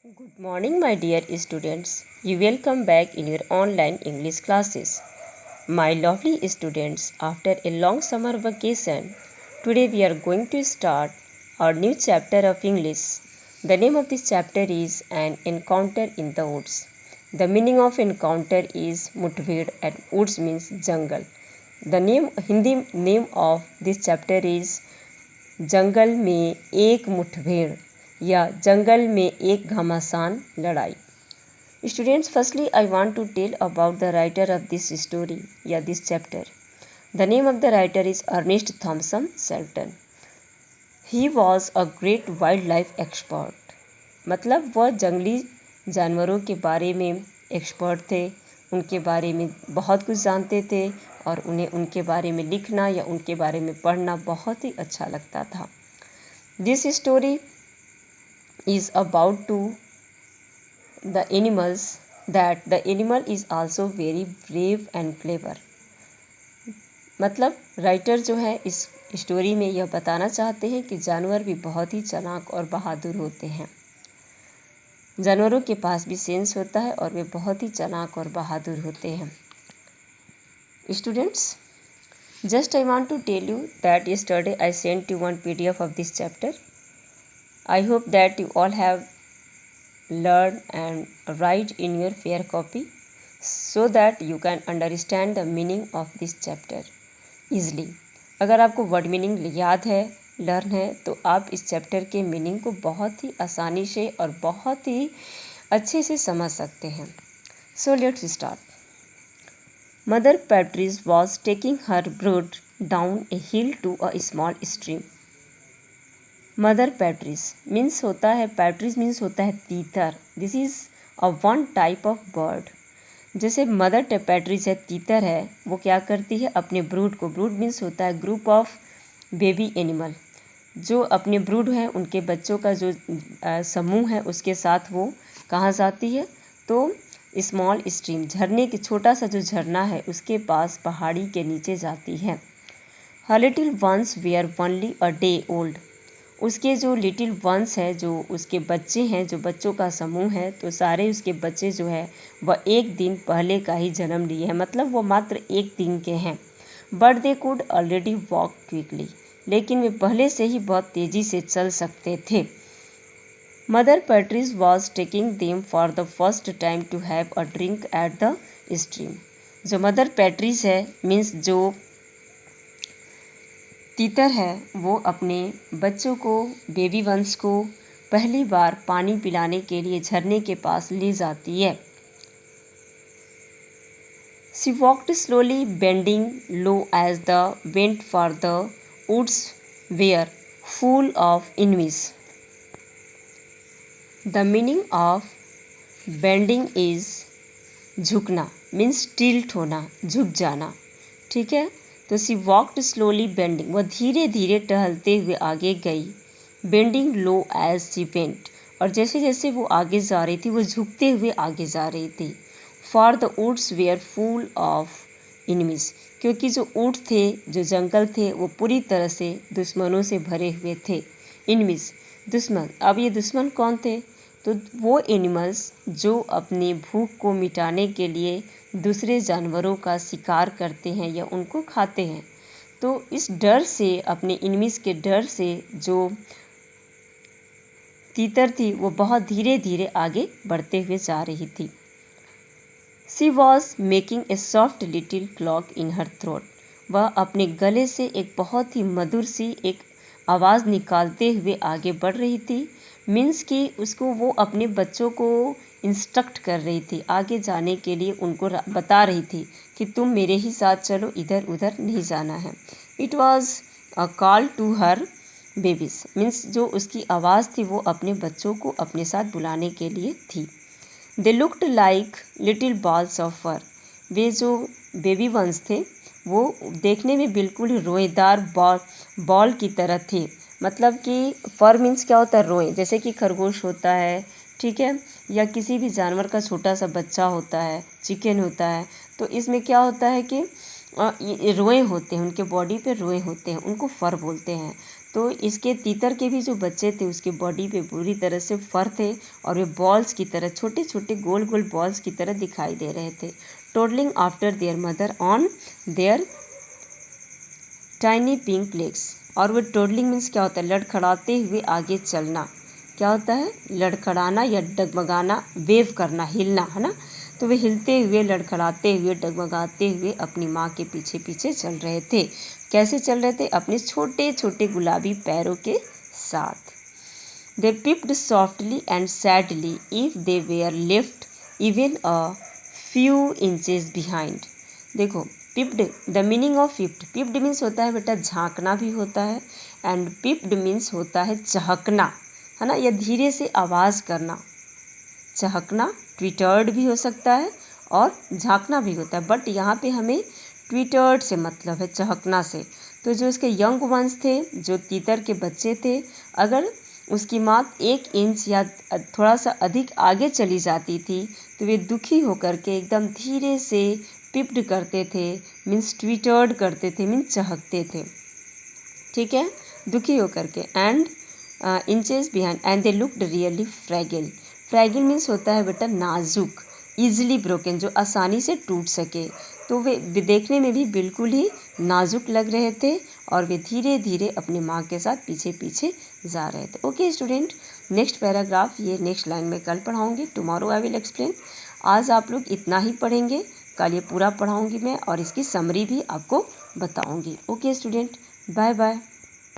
Good morning, my dear students. You welcome back in your online English classes. My lovely students, after a long summer vacation, today we are going to start our new chapter of English. The name of this chapter is An Encounter in the Woods. The meaning of encounter is Muठभेड़ and woods means jungle. The Hindi name of this chapter is जंगल में एक मुठभेड़ या जंगल में एक घमासान लड़ाई. Students, firstly I want to tell about the writer of this story या this chapter. The name of the writer is Ernest Thompson Seton. He was a great wildlife expert. मतलब वह जंगली जानवरों के बारे में एक्सपर्ट थे, उनके बारे में बहुत कुछ जानते थे और उन्हें उनके बारे में लिखना या उनके बारे में पढ़ना बहुत ही अच्छा लगता था. This story is about to the animals that the animal is also very brave and clever. मतलब राइटर जो है इस स्टोरी में यह बताना चाहते हैं कि जानवर भी बहुत ही चालाक और बहादुर होते हैं. जानवरों के पास भी सेंस होता है और वे बहुत ही चालाक और बहादुर होते हैं. Students, just I want to tell you that yesterday I sent you one PDF of this chapter. I hope that you all have learned and write in your fair copy so that you can understand the meaning of this chapter easily. अगर आपको word meaning याद है, learn है, तो आप इस chapter के meaning को बहुत ही आसानी से और बहुत ही अच्छे से समझ सकते हैं. So let's start. Mother Patrice was taking her brood down a hill to a small stream. Mother Patrice means होता है, Patrice means होता है तीतर. This is a one type of bird. जैसे मदर पैट्रिस है, तीतर है, वो क्या करती है अपने ब्रूड को, ब्रूड मीन्स होता है ग्रुप ऑफ बेबी एनिमल, जो अपने ब्रूड हैं उनके बच्चों का जो समूह है उसके साथ वो कहाँ जाती है, तो स्मॉल स्ट्रीम, झरने के छोटा सा जो झरना है उसके पास पहाड़ी के नीचे जाती है. Her little ones were only a day old. उसके जो लिटिल वंस है, जो उसके बच्चे हैं, जो बच्चों का समूह है, तो सारे उसके बच्चे जो है वह एक दिन पहले का ही जन्म लिए हैं, मतलब वो मात्र एक दिन के हैं. But they could already walk quickly. लेकिन वे पहले से ही बहुत तेज़ी से चल सकते थे. Mother partridge was taking them for the first time to have a drink at the stream. जो मदर पैट्रिस है मीन्स जो तीतर है, वो अपने बच्चों को, बेबी वंस को पहली बार पानी पिलाने के लिए झरने के पास ले जाती है. She walked slowly bending low as the went for the woods were full of enemies. The meaning of bending is झुकना, मीन्स टिल्ट होना, झुक जाना. ठीक है, तो सी वॉक्ड स्लोली बेंडिंग, वह धीरे धीरे टहलते हुए आगे गई. Bending low as she went, और जैसे जैसे वो आगे जा रही थी वो झुकते हुए आगे जा रही थी. For the woods were full of enemies, क्योंकि जो ऊँट थे, जो जंगल थे, वो पूरी तरह से दुश्मनों से भरे हुए थे. इनमीज दुश्मन. अब ये दुश्मन कौन थे, तो वो एनिमल्स जो अपनी भूख को मिटाने के लिए दूसरे जानवरों का शिकार करते हैं या उनको खाते हैं. तो इस डर से, अपने एनिमीज के डर से जो तीतर थी वो बहुत धीरे धीरे आगे बढ़ते हुए जा रही थी. She was making a soft little clock in her throat. वह अपने गले से एक बहुत ही मधुर सी एक आवाज़ निकालते हुए आगे बढ़ रही थी. मीन्स कि उसको वो अपने बच्चों को इंस्ट्रक्ट कर रही थी, आगे जाने के लिए उनको बता रही थी कि तुम मेरे ही साथ चलो, इधर उधर नहीं जाना है. It was a call to her babies, means जो उसकी आवाज़ थी वो अपने बच्चों को अपने साथ बुलाने के लिए थी. They looked like little balls of fur. वे जो बेबी वंस थे वो देखने में बिल्कुल ही रोएदार बॉल की तरह थे. मतलब कि फर मीन्स क्या होता है, रोए, जैसे कि खरगोश होता है, ठीक है, या किसी भी जानवर का छोटा सा बच्चा होता है, चिकन होता है, तो इसमें क्या होता है कि रोए होते हैं, उनके बॉडी पे रोए होते हैं, उनको फर बोलते हैं. तो इसके तीतर के भी जो बच्चे थे उसके बॉडी पे पूरी तरह से फर थे और वे बॉल्स की तरह, छोटे छोटे गोल गोल बॉल्स की तरह दिखाई दे रहे थे। Toddling after their mother on their tiny pink legs. और वो टोडलिंग मीन्स क्या होता है, लड़खड़ाते हुए आगे चलना। क्या होता है, लड़खड़ाना या डगमगाना, वेव करना, हिलना, है ना। तो वे हिलते हुए, लड़खड़ाते हुए, डगमगाते हुए अपनी माँ के पीछे पीछे चल रहे थे। कैसे चल रहे थे, अपने छोटे छोटे गुलाबी पैरों के साथ। They peeped softly and sadly if they were left even a few inches behind. देखो, पिप्ड, द मीनिंग ऑफ पिप्ड, पिप्ड मीन्स होता है बेटा झांकना भी होता है, एंड पिप्ड मीन्स होता है चहकना, है ना, या धीरे से आवाज़ करना। चहकना ट्विटर्ड भी हो सकता है और झांकना भी होता है, बट यहाँ पे हमें ट्विटर्ड से मतलब है, चहकना से। तो जो इसके यंग वंस थे, जो तीतर के बच्चे थे, अगर उसकी माँ 1 इंच या थोड़ा सा अधिक आगे चली जाती थी तो वे दुखी होकर के एकदम धीरे से पिप्ड करते थे, मीन्स ट्विटर्ड करते थे, मीन्स चहकते थे, ठीक है, दुखी होकर के। And inches behind and they looked really fragile. Fragile means होता है बेटा नाजुक, ईजिली ब्रोकन, जो आसानी से टूट सके। तो वे देखने में भी बिल्कुल ही नाजुक लग रहे थे और वे धीरे धीरे अपनी माँ के साथ पीछे पीछे जा रहे थे। ओके स्टूडेंट, नेक्स्ट पैराग्राफ ये नेक्स्ट लाइन में कल पढ़ाऊँगी, टुमारो आई विल एक्सप्लेन। आज आप लोग इतना ही पढ़ेंगे, कल ये पूरा पढ़ाऊँगी मैं और इसकी समरी भी आपको बताऊँगी। Okay student, bye bye.